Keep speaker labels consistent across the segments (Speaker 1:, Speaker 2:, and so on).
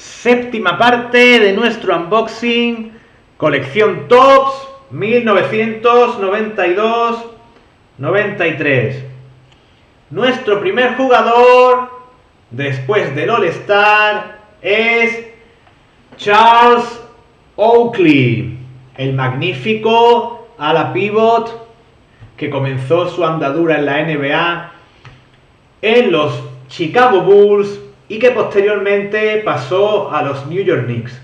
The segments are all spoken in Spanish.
Speaker 1: Séptima parte de nuestro unboxing, colección Topps 1992-93. Nuestro primer jugador después del All-Star es Charles Oakley, el magnífico ala pivot que comenzó su andadura en la NBA en los Chicago Bulls y que posteriormente pasó a los New York Knicks.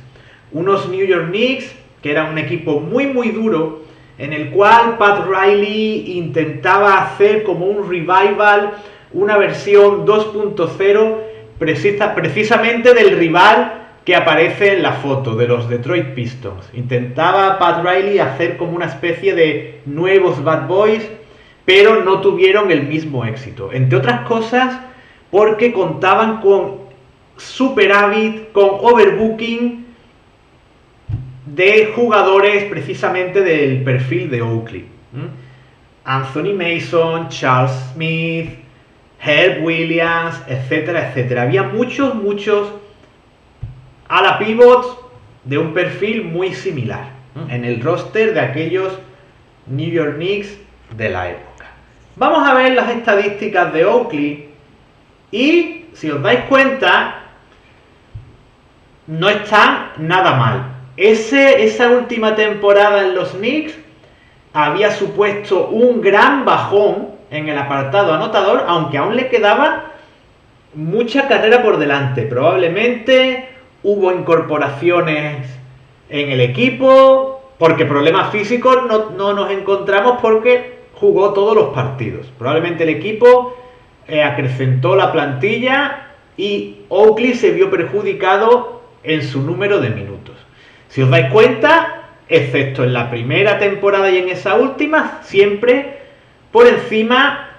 Speaker 1: Unos New York Knicks que eran un equipo muy duro, en el cual Pat Riley intentaba hacer como un revival, una versión 2.0 precisamente del rival que aparece en la foto, de los Detroit Pistons. Intentaba Pat Riley hacer como una especie de nuevos Bad Boys, pero no tuvieron el mismo éxito. Entre otras cosas, porque contaban con superávit, con overbooking de jugadores precisamente del perfil de Oakley. Anthony Mason, Charles Smith, Herb Williams, etcétera, etcétera. Había muchos ala pivots de un perfil muy similar en el roster de aquellos New York Knicks de la época. Vamos a ver las estadísticas de Oakley y, si os dais cuenta, no están nada mal. Esa última temporada en los Knicks había supuesto un gran bajón en el apartado anotador, aunque aún le quedaba mucha carrera por delante. Probablemente hubo incorporaciones en el equipo, porque problemas físicos no nos encontramos porque jugó todos los partidos. Probablemente el equipo acrecentó la plantilla y Oakley se vio perjudicado en su número de minutos. Si os dais cuenta, excepto en la primera temporada y en esa última, siempre por encima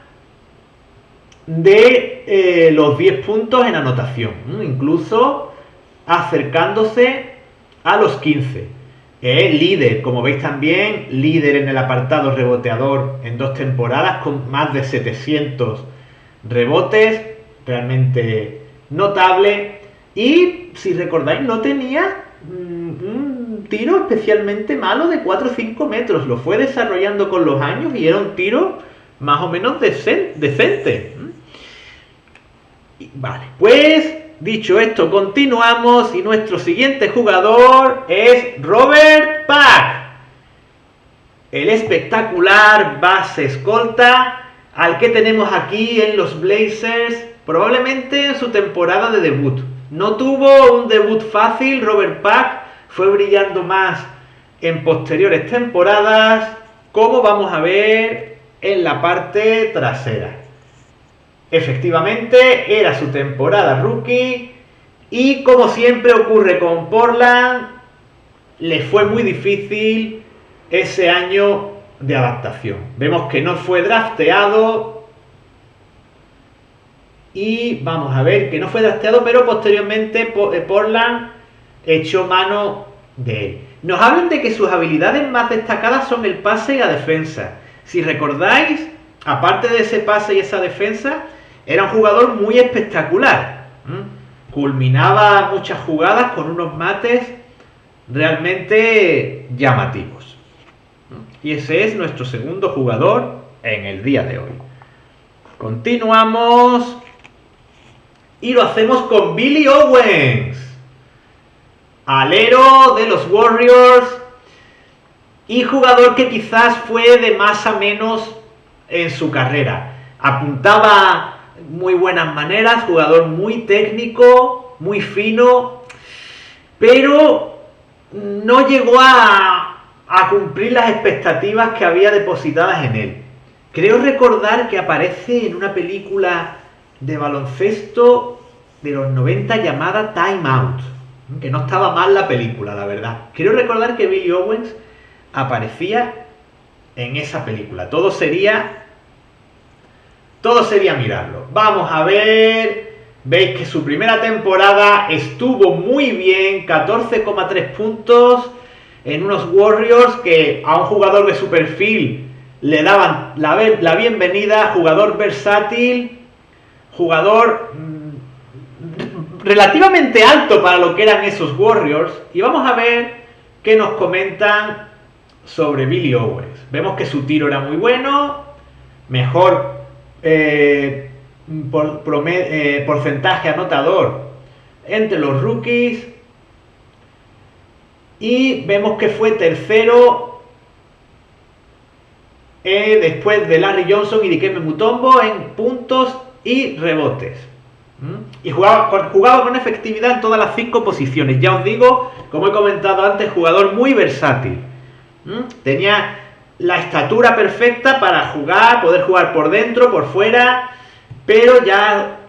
Speaker 1: de los 10 puntos en anotación, incluso acercándose a los 15. Líder, como veis también, líder en el apartado reboteador en 2 temporadas con más de 700 rebotes, realmente notable. Y si recordáis, no tenía un tiro especialmente malo de 4 o 5 metros, lo fue desarrollando con los años y era un tiro más o menos decente. Vale, pues dicho esto, continuamos y nuestro siguiente jugador es Robert Pack, el espectacular base escolta al que tenemos aquí en los Blazers, probablemente en su temporada de debut. No tuvo un debut fácil. Robert Pack fue brillando más en posteriores temporadas, como vamos a ver en la parte trasera. Efectivamente, era su temporada rookie y, como siempre ocurre con Portland, le fue muy difícil ese año de adaptación. Vemos que no fue drafteado y vamos a ver que no fue drafteado, pero posteriormente Portland echó mano de él. Nos hablan de que sus habilidades más destacadas son el pase y la defensa. Si recordáis, aparte de ese pase y esa defensa, era un jugador muy espectacular. Culminaba muchas jugadas con unos mates realmente llamativos. Y ese es nuestro segundo jugador en el día de hoy. Continuamos y lo hacemos con Billy Owens, alero de los Warriors y jugador que quizás fue de más a menos en su carrera. Apuntaba muy buenas maneras, jugador muy técnico, muy fino, pero no llegó a cumplir las expectativas que había depositadas en él. Creo recordar que aparece en una película de baloncesto de los 90 llamada Time Out, que no estaba mal la película, la verdad. Creo recordar que Billy Owens aparecía en esa película. Todo sería mirarlo. Vamos a ver. Veis que su primera temporada estuvo muy bien, 14,3 puntos en unos Warriors que a un jugador de su perfil le daban la bienvenida. Jugador versátil, jugador relativamente alto para lo que eran esos Warriors. Y vamos a ver qué nos comentan sobre Billy Owens. Vemos que su tiro era muy bueno, mejor porcentaje anotador entre los rookies, y vemos que fue tercero después de Larry Johnson y Dikembe Mutombo en puntos y rebotes. Y jugaba con efectividad en todas las 5 posiciones. Ya os digo, como he comentado antes, jugador muy versátil. Tenía la estatura perfecta para jugar, poder jugar por dentro, por fuera, pero ya,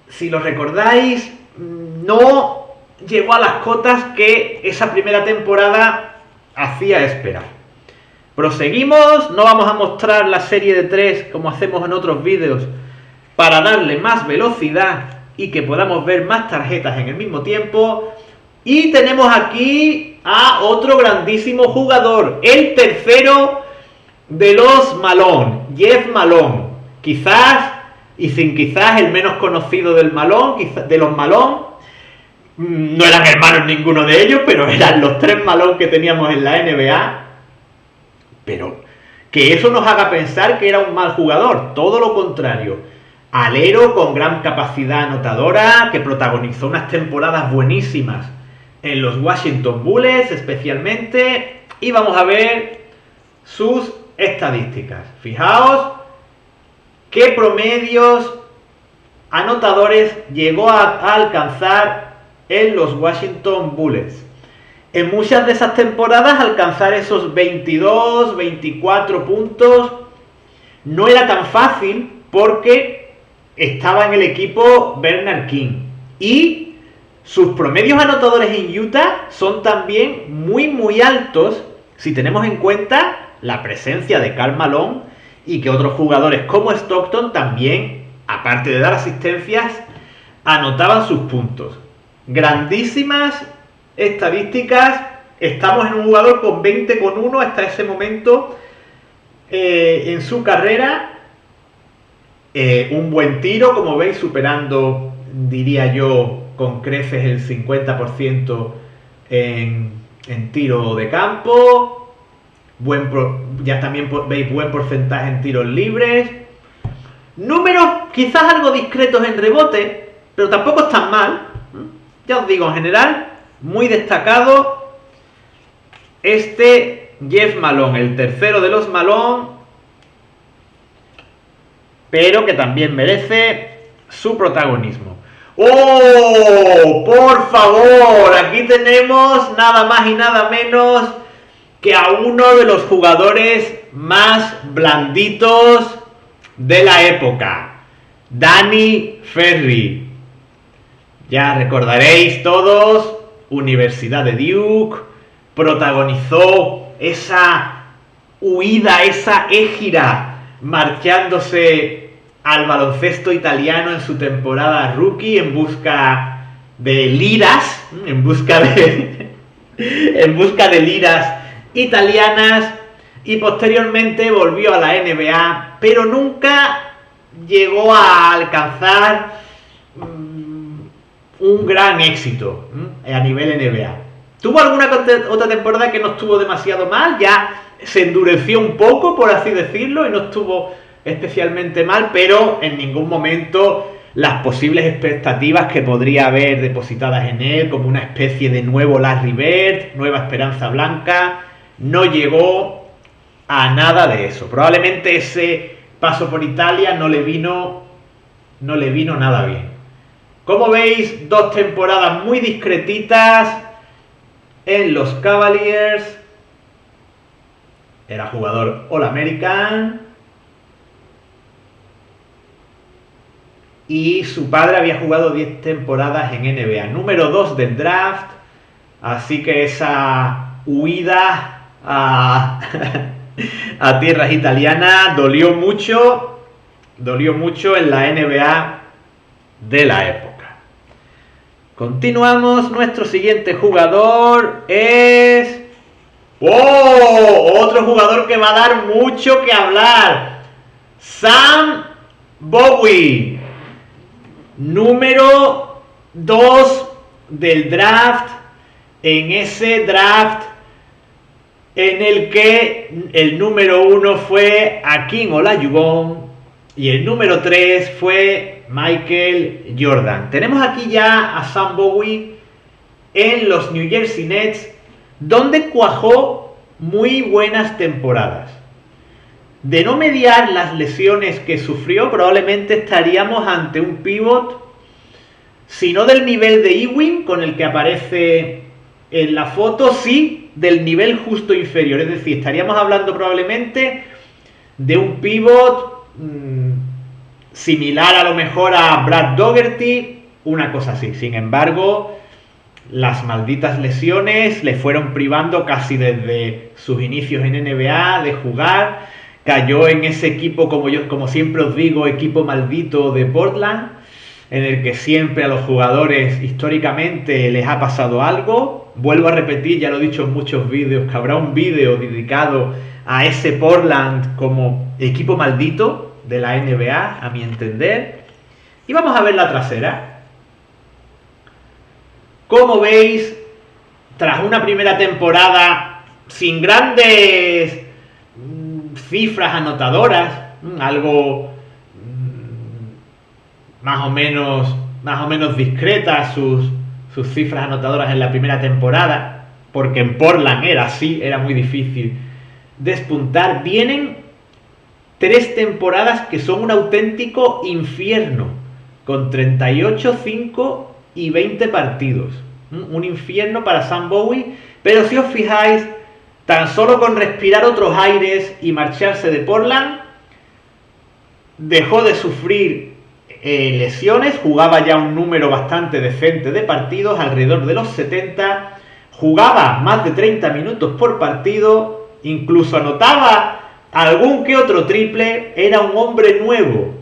Speaker 1: si lo recordáis, no llegó a las cotas que esa primera temporada hacía esperar. Proseguimos, no vamos a mostrar la serie de 3 como hacemos en otros vídeos para darle más velocidad y que podamos ver más tarjetas en el mismo tiempo. Y tenemos aquí a otro grandísimo jugador, el tercero de los Malone, Jeff Malone. Quizás, y sin quizás, el menos conocido de los Malone. No eran hermanos ninguno de ellos, pero eran los 3 Malone que teníamos en la NBA. Pero que eso nos haga pensar que era un mal jugador, todo lo contrario. Alero con gran capacidad anotadora, que protagonizó unas temporadas buenísimas en los Washington Bullets especialmente. Y vamos a ver sus estadísticas. Fijaos qué promedios anotadores llegó a alcanzar en los Washington Bullets. En muchas de esas temporadas alcanzar esos 22, 24 puntos no era tan fácil porque estaba en el equipo Bernard King. Y sus promedios anotadores en Utah son también muy altos si tenemos en cuenta la presencia de Karl Malone y que otros jugadores como Stockton también, aparte de dar asistencias, anotaban sus puntos. Grandísimas estadísticas. Estamos en un jugador con 20,1 hasta ese momento en su carrera. Un buen tiro, como veis, superando, diría yo, con creces el 50% en tiro de campo. Ya también veis buen porcentaje en tiros libres. Números quizás algo discretos en rebote, pero tampoco están mal. Ya os digo, en general, muy destacado este Jeff Malone, el tercero de los Malone, pero que también merece su protagonismo. ¡Oh! ¡Por favor! Aquí tenemos nada más y nada menos que a uno de los jugadores más blanditos de la época, Danny Ferry. Ya recordaréis todos, Universidad de Duke, protagonizó esa huida, esa égira, marchándose al baloncesto italiano en su temporada rookie en busca de liras, en busca de liras italianas, y posteriormente volvió a la NBA, pero nunca llegó a alcanzar un gran éxito a nivel NBA. Tuvo alguna otra temporada que no estuvo demasiado mal, ya se endureció un poco, por así decirlo, y no estuvo especialmente mal, pero en ningún momento las posibles expectativas que podría haber depositadas en él, como una especie de nuevo Larry Bird, nueva esperanza blanca, no llegó a nada de eso. Probablemente ese paso por Italia no le vino nada bien. Como veis, 2 temporadas muy discretitas en los Cavaliers. Era jugador All-American. Y su padre había jugado 10 temporadas en NBA. Número 2 del draft. Así que esa huida a tierras italianas dolió mucho en la NBA de la época. Continuamos. Nuestro siguiente jugador es... ¡Oh! Otro jugador que va a dar mucho que hablar. Sam Bowie. Número 2 del draft, en ese draft en el que el número 1 fue Hakeem Olajuwon y el número 3 fue Michael Jordan. Tenemos aquí ya a Sam Bowie en los New Jersey Nets, donde cuajó muy buenas temporadas. De no mediar las lesiones que sufrió, probablemente estaríamos ante un pívot, si no del nivel de Ewing, con el que aparece en la foto, sí del nivel justo inferior. Es decir, estaríamos hablando probablemente de un pívot similar a lo mejor a Brad Daugherty, una cosa así. Sin embargo, las malditas lesiones le fueron privando casi desde sus inicios en NBA de jugar. Cayó en ese equipo, como siempre os digo, equipo maldito de Portland, en el que siempre a los jugadores históricamente les ha pasado algo. Vuelvo a repetir, ya lo he dicho en muchos vídeos, que habrá un vídeo dedicado a ese Portland como equipo maldito de la NBA, a mi entender. Y vamos a ver la trasera. Como veis, tras una primera temporada sin grandes cifras anotadoras, algo más o menos discretas sus cifras anotadoras en la primera temporada, porque en Portland era así, era muy difícil despuntar. Vienen 3 temporadas que son un auténtico infierno, con 38, 5 y 20 partidos. Un infierno para Sam Bowie, pero si os fijáis, tan solo con respirar otros aires y marcharse de Portland, dejó de sufrir lesiones, jugaba ya un número bastante decente de partidos, alrededor de los 70, jugaba más de 30 minutos por partido, incluso anotaba algún que otro triple, era un hombre nuevo.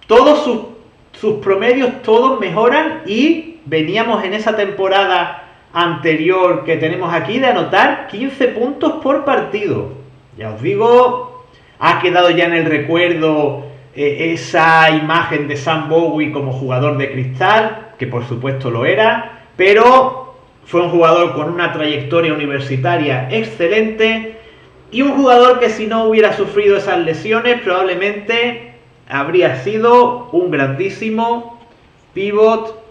Speaker 1: Todos sus promedios, todos mejoran, y veníamos en esa temporada anterior que tenemos aquí de anotar 15 puntos por partido. Ya os digo, ha quedado ya en el recuerdo esa imagen de Sam Bowie como jugador de cristal, que por supuesto lo era, pero fue un jugador con una trayectoria universitaria excelente y un jugador que, si no hubiera sufrido esas lesiones, probablemente habría sido un grandísimo pívot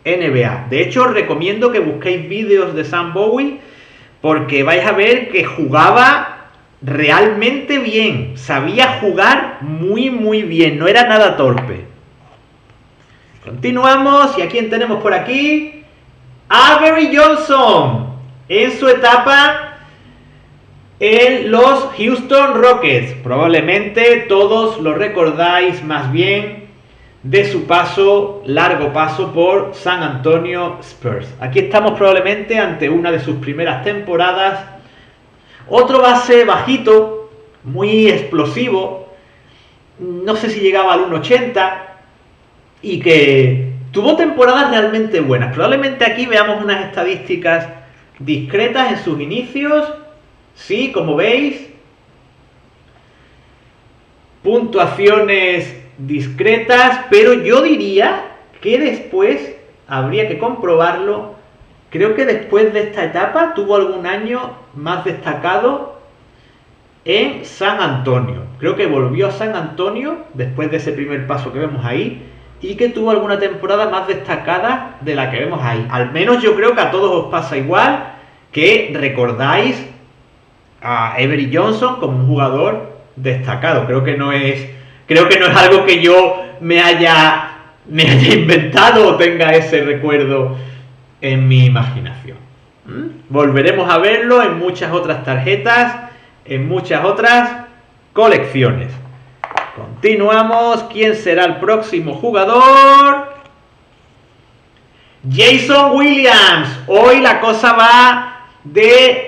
Speaker 1: NBA. De hecho, os recomiendo que busquéis vídeos de Sam Bowie, porque vais a ver que jugaba realmente bien, sabía jugar muy bien, no era nada torpe. Continuamos, y a quién tenemos por aquí, Avery Johnson, en su etapa en los Houston Rockets. Probablemente todos lo recordáis más bien de su largo paso por San Antonio Spurs. Aquí estamos probablemente ante una de sus primeras temporadas. Otro base bajito, muy explosivo, no sé si llegaba al 1.80, y que tuvo temporadas realmente buenas. Probablemente aquí veamos unas estadísticas discretas en sus inicios. Sí, como veis, puntuaciones discretas, pero yo diría que después habría que comprobarlo. Creo que después de esta etapa tuvo algún año más destacado en San Antonio. Creo que volvió a San Antonio después de ese primer paso que vemos ahí, y que tuvo alguna temporada más destacada de la que vemos ahí. Al menos yo creo que a todos os pasa igual, que recordáis a Avery Johnson como un jugador destacado. Creo que no es algo que yo me haya inventado o tenga ese recuerdo en mi imaginación. Volveremos a verlo en muchas otras tarjetas, en muchas otras colecciones. Continuamos. ¿Quién será el próximo jugador? Jason Williams. Hoy la cosa va de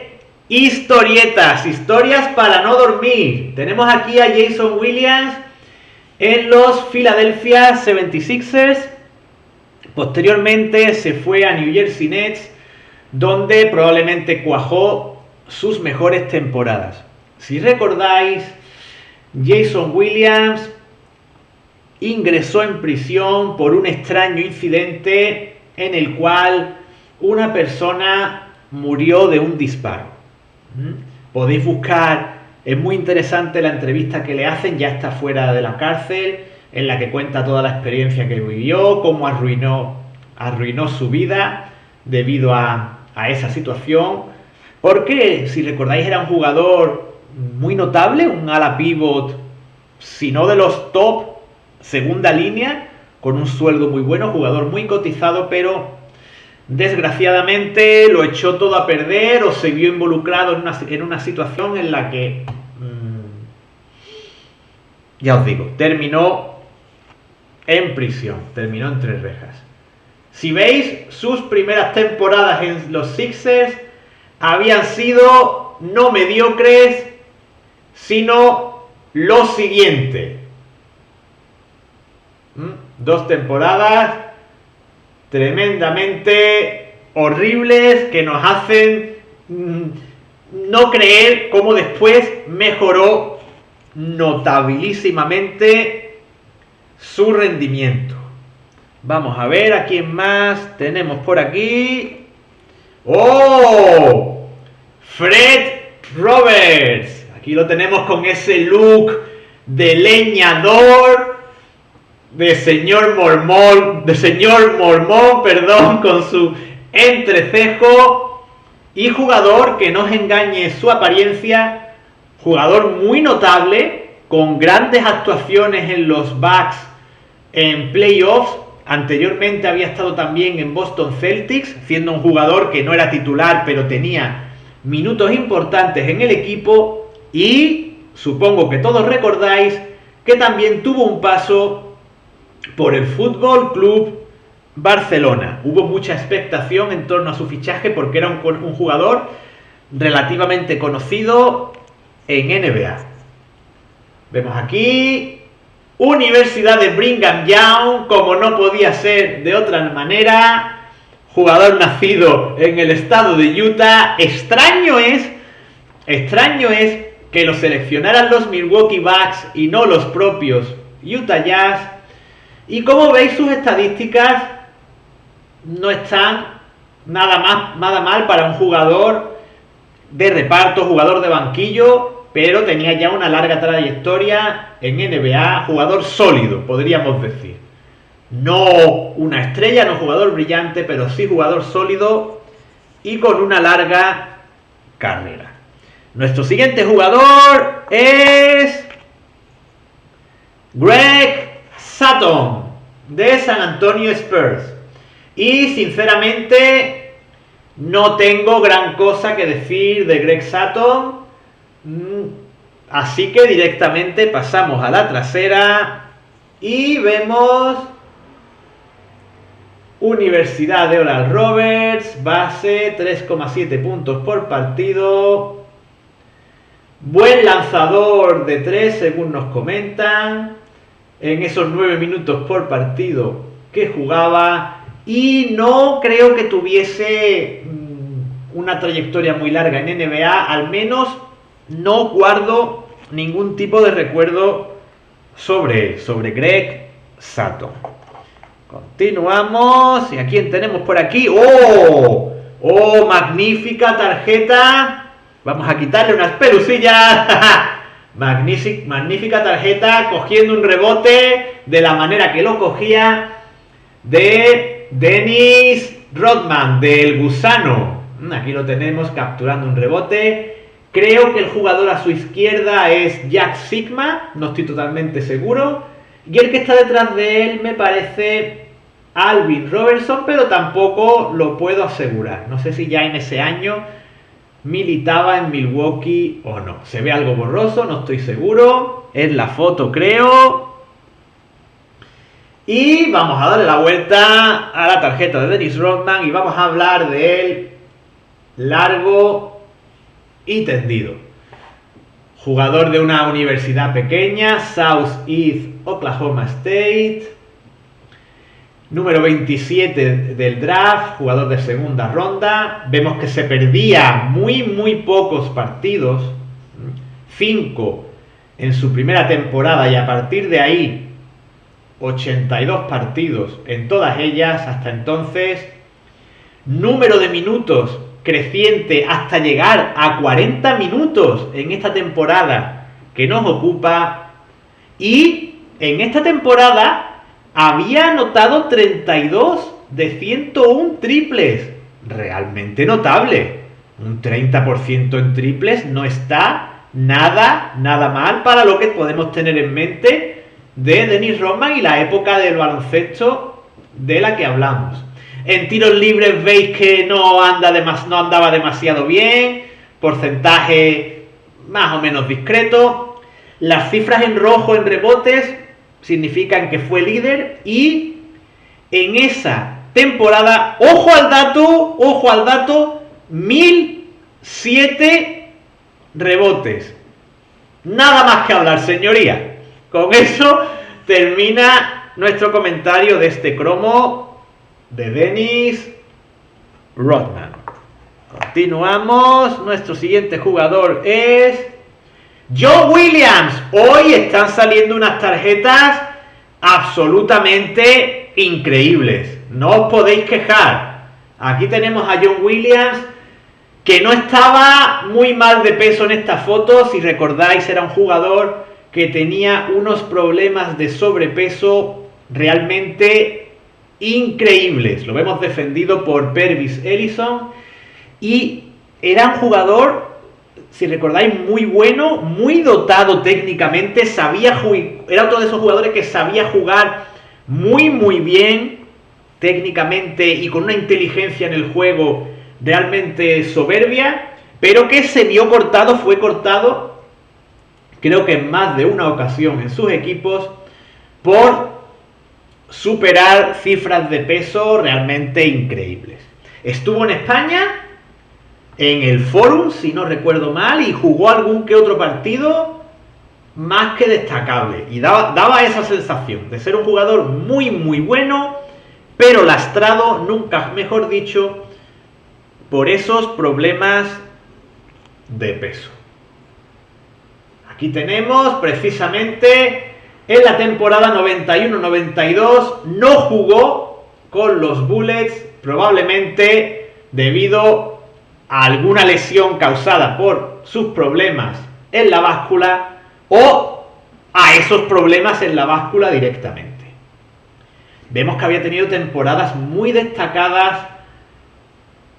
Speaker 1: historietas, historias para no dormir. Tenemos aquí a Jason Williams en los Philadelphia 76ers. Posteriormente se fue a New Jersey Nets, donde probablemente cuajó sus mejores temporadas. Si recordáis, Jason Williams ingresó en prisión por un extraño incidente en el cual una persona murió de un disparo. Podéis buscar, es muy interesante la entrevista que le hacen, ya está fuera de la cárcel, en la que cuenta toda la experiencia que vivió, cómo arruinó su vida debido a esa situación. Porque, si recordáis, era un jugador muy notable, un ala pivot, si no de los top, segunda línea, con un sueldo muy bueno, jugador muy cotizado, pero desgraciadamente lo echó todo a perder o se vio involucrado en una situación en la que, ya os digo, terminó en prisión, terminó entre rejas. Si veis, sus primeras temporadas en los Sixers habían sido no mediocres, sino lo siguiente. 2 temporadas tremendamente horribles que nos hacen no creer cómo después mejoró notabilísimamente su rendimiento. Vamos a ver a quién más tenemos por aquí. ¡Oh! Fred Roberts. Aquí lo tenemos con ese look de leñador, de señor mormón, con su entrecejo, y jugador que no os engañe su apariencia, jugador muy notable, con grandes actuaciones en los Bucks en playoffs. Anteriormente había estado también en Boston Celtics, siendo un jugador que no era titular, pero tenía minutos importantes en el equipo. Y supongo que todos recordáis que también tuvo un paso por el Fútbol Club Barcelona. Hubo mucha expectación en torno a su fichaje porque era un jugador relativamente conocido en NBA. Vemos aquí Universidad de Brigham Young, como no podía ser de otra manera, jugador nacido en el estado de Utah. Extraño es que lo seleccionaran los Milwaukee Bucks y no los propios Utah Jazz. Y como veis, sus estadísticas no están nada mal para un jugador de reparto, jugador de banquillo, pero tenía ya una larga trayectoria en NBA, jugador sólido, podríamos decir. No una estrella, no jugador brillante, pero sí jugador sólido y con una larga carrera. Nuestro siguiente jugador es Greg Sutton, de San Antonio Spurs. Y sinceramente no tengo gran cosa que decir de Greg Sutton, así que directamente pasamos a la trasera y vemos Universidad de Oral Roberts, base, 3,7 puntos por partido, buen lanzador de 3 según nos comentan en esos 9 minutos por partido que jugaba, y no creo que tuviese una trayectoria muy larga en NBA. Al menos no guardo ningún tipo de recuerdo sobre Greg Sutton. Continuamos. ¿Y a quién tenemos por aquí? ¡Oh! Magnífica tarjeta. Vamos a quitarle unas pelusillas. Magnífica tarjeta, cogiendo un rebote de la manera que lo cogía, de Dennis Rodman, del Gusano. Aquí lo tenemos capturando un rebote. Creo que el jugador a su izquierda es Jack Sigma, no estoy totalmente seguro. Y el que está detrás de él me parece Alvin Robertson, pero tampoco lo puedo asegurar. No sé si ya en ese año militaba en Milwaukee o no. Se ve algo borroso, no estoy seguro. Es la foto, creo. Y vamos a darle la vuelta a la tarjeta de Dennis Rodman y vamos a hablar de él largo y tendido. Jugador de una universidad pequeña, Southeast Oklahoma State. Número 27 del draft, jugador de segunda ronda. Vemos que se perdía muy pocos partidos, 5 en su primera temporada, y a partir de ahí 82 partidos en todas ellas hasta entonces, número de minutos creciente hasta llegar a 40 minutos en esta temporada que nos ocupa, y en esta temporada había anotado 32 de 101 triples, realmente notable. Un 30% en triples no está nada mal para lo que podemos tener en mente de Dennis Rodman y la época del baloncesto de la que hablamos. En tiros libres veis que no andaba demasiado bien, porcentaje más o menos discreto. Las cifras en rojo en rebotes significan que fue líder, y en esa temporada, ojo al dato, 1007 rebotes. Nada más que hablar, señoría. Con eso termina nuestro comentario de este cromo de Dennis Rodman. Continuamos. Nuestro siguiente jugador es John Williams. Hoy están saliendo unas tarjetas absolutamente increíbles. No os podéis quejar. Aquí tenemos a John Williams, que no estaba muy mal de peso en esta foto. Si recordáis, era un jugador que tenía unos problemas de sobrepeso realmente increíbles. Lo vemos defendido por Pervis Ellison, y era un jugador, si recordáis, muy bueno, muy dotado técnicamente, era otro de esos jugadores que sabía jugar muy bien técnicamente y con una inteligencia en el juego realmente soberbia, pero que fue cortado, creo que en más de una ocasión en sus equipos, por superar cifras de peso realmente increíbles. Estuvo en España, en el Forum, si no recuerdo mal, y jugó algún que otro partido más que destacable, y daba esa sensación de ser un jugador muy bueno, pero lastrado, nunca mejor dicho, por esos problemas de peso. Aquí tenemos precisamente en la temporada 91-92, no jugó con los Bullets, probablemente debido a alguna lesión causada por sus problemas en la báscula, o a esos problemas en la báscula directamente. Vemos que había tenido temporadas muy destacadas.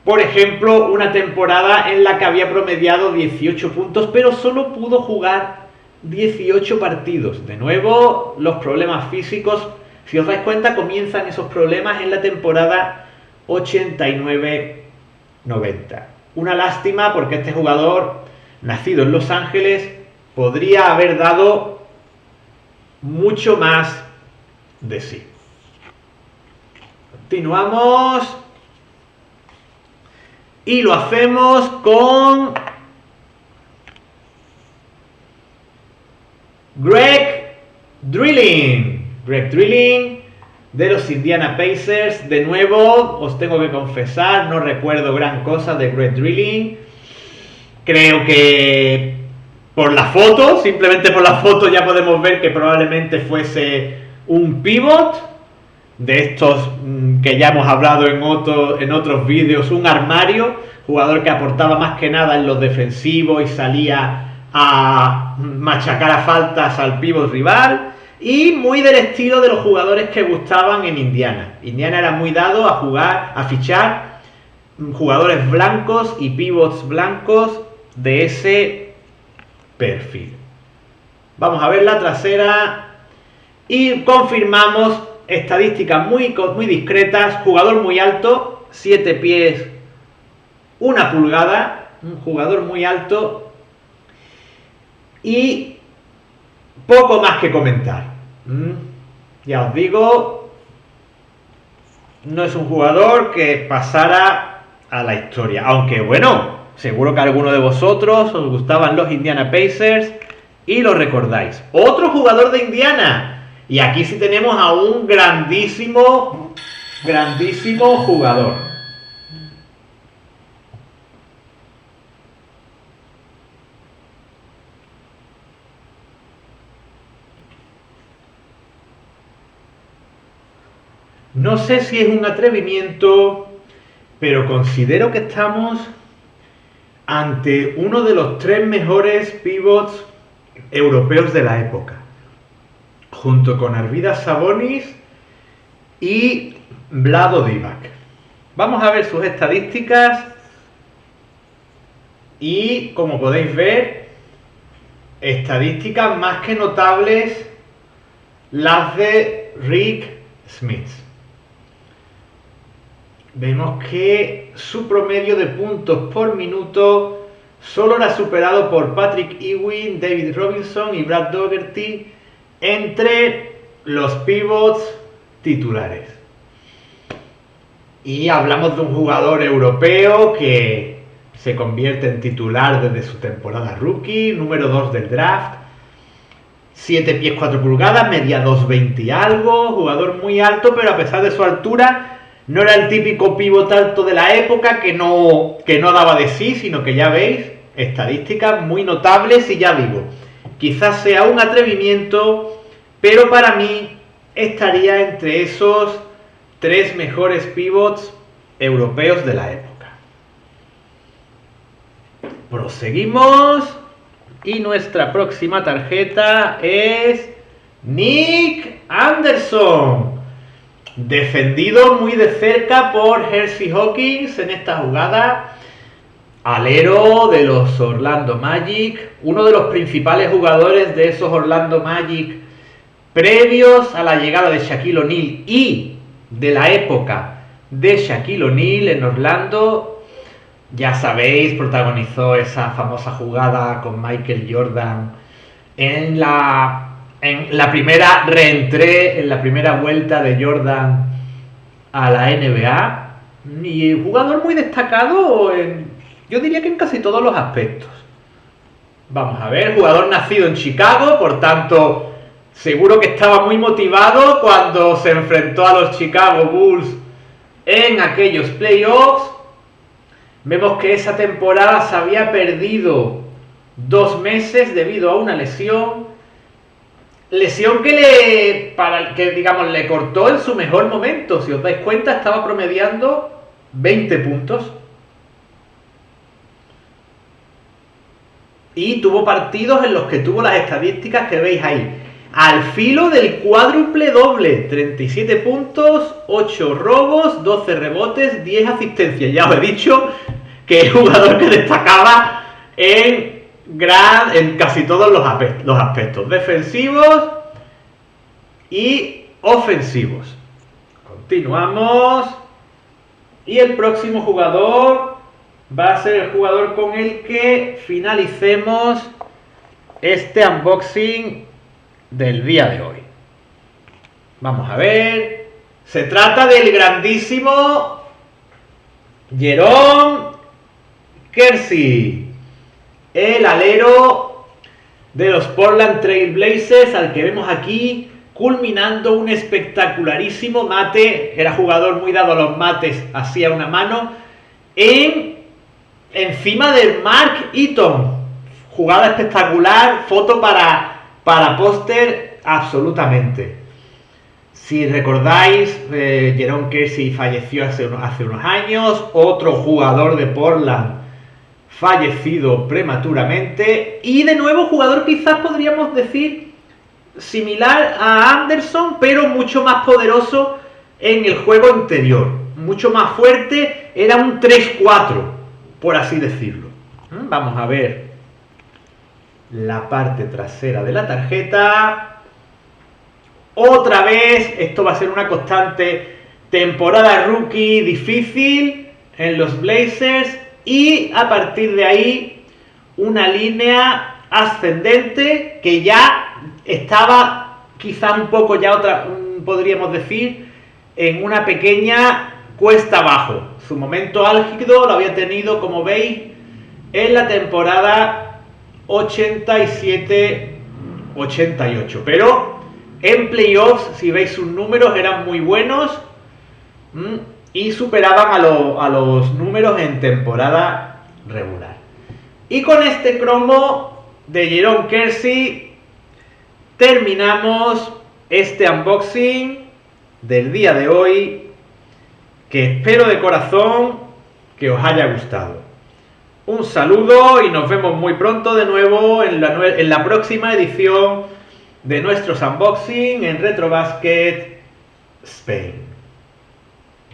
Speaker 1: Por ejemplo, una temporada en la que había promediado 18 puntos, pero solo pudo jugar 18 partidos. De nuevo, los problemas físicos, si os dais cuenta, comienzan esos problemas en la temporada 89-90. Una lástima, porque este jugador, nacido en Los Ángeles, podría haber dado mucho más de sí. Continuamos. Y lo hacemos con Greg Drilling. Greg Drilling de los Indiana Pacers. De nuevo, os tengo que confesar, no recuerdo gran cosa de Greg Drilling. Creo que por la foto, simplemente por la foto ya podemos ver que probablemente fuese un pivot, de estos que ya hemos hablado en otros vídeos, un armario, jugador que aportaba más que nada en los defensivos y salía a machacar a faltas al pívot rival, y muy del estilo de los jugadores que gustaban en Indiana. Indiana era muy dado a fichar jugadores blancos y pivots blancos de ese perfil. Vamos a ver la trasera y confirmamos estadísticas muy discretas. Jugador muy alto, 7 pies 1 pulgada, un jugador muy alto, y poco más que comentar. Ya os digo, no es un jugador que pasara a la historia, aunque bueno, seguro que a alguno de vosotros os gustaban los Indiana Pacers y lo recordáis. Otro jugador de Indiana. Y aquí sí tenemos a un grandísimo jugador. No sé si es un atrevimiento, pero considero que estamos ante uno de los 3 mejores pivots europeos de la época, junto con Arvydas Sabonis y Vlado Divac. Vamos a ver sus estadísticas y, como podéis ver, estadísticas más que notables las de Rick Smith. Vemos que su promedio de puntos por minuto solo era superado por Patrick Ewing, David Robinson y Brad Daugherty entre los pivots titulares. Y hablamos de un jugador europeo que se convierte en titular desde su temporada rookie, número 2 del draft, 7 pies 4 pulgadas, media 2,20 y algo, jugador muy alto, pero a pesar de su altura no era el típico pivot alto de la época que no daba de sí, sino que ya veis, estadísticas muy notables. Y ya digo, quizás sea un atrevimiento, pero para mí estaría entre esos 3 mejores pivots europeos de la época. Proseguimos y nuestra próxima tarjeta es Nick Anderson, defendido muy de cerca por Hersey Hawkins en esta jugada. Alero de los Orlando Magic, uno de los principales jugadores de esos Orlando Magic previos a la llegada de Shaquille O'Neal y de la época de Shaquille O'Neal en Orlando. Ya sabéis, protagonizó esa famosa jugada con Michael Jordan en la primera reentré, en la primera vuelta de Jordan a la NBA. Y jugador muy destacado yo diría que en casi todos los aspectos. Vamos a ver, jugador nacido en Chicago, por tanto seguro que estaba muy motivado cuando se enfrentó a los Chicago Bulls en aquellos playoffs. Vemos que esa temporada se había perdido 2 meses debido a una lesión que le cortó en su mejor momento. Si os dais cuenta, estaba promediando 20 puntos y tuvo partidos en los que tuvo las estadísticas que veis ahí, al filo del cuádruple doble: 37 puntos, 8 robos, 12 rebotes, 10 asistencias. Ya os he dicho que es un jugador que destacaba en casi todos los aspectos defensivos y ofensivos. Continuamos y el próximo jugador va a ser el jugador con el que finalicemos este unboxing del día de hoy. Vamos a ver, se trata del grandísimo Jerome Kersey, el alero de los Portland Trail Blazers, al que vemos aquí culminando un espectacularísimo mate. Era jugador muy dado a los mates, hacía una mano encima del Mark Eaton. Jugada espectacular, foto para póster absolutamente. Si recordáis, Jerome Kersey falleció hace unos años, otro jugador de Portland fallecido prematuramente, y de nuevo jugador quizás podríamos decir similar a Anderson, pero mucho más poderoso en el juego interior, mucho más fuerte, era un 3-4, por así decirlo. Vamos a ver la parte trasera de la tarjeta. Otra vez, esto va a ser una constante: temporada rookie difícil en los Blazers, y a partir de ahí una línea ascendente que ya estaba quizá un poco podríamos decir, en una pequeña cuesta abajo. Su momento álgido lo había tenido, como veis, en la temporada 87-88, pero en playoffs, si veis sus números, eran muy buenos y superaban a los números en temporada regular. Y con este cromo de Jerome Kersey terminamos este unboxing del día de hoy, que espero de corazón que os haya gustado. Un saludo y nos vemos muy pronto de nuevo en la próxima edición de nuestros unboxing en Retrobasket Spain.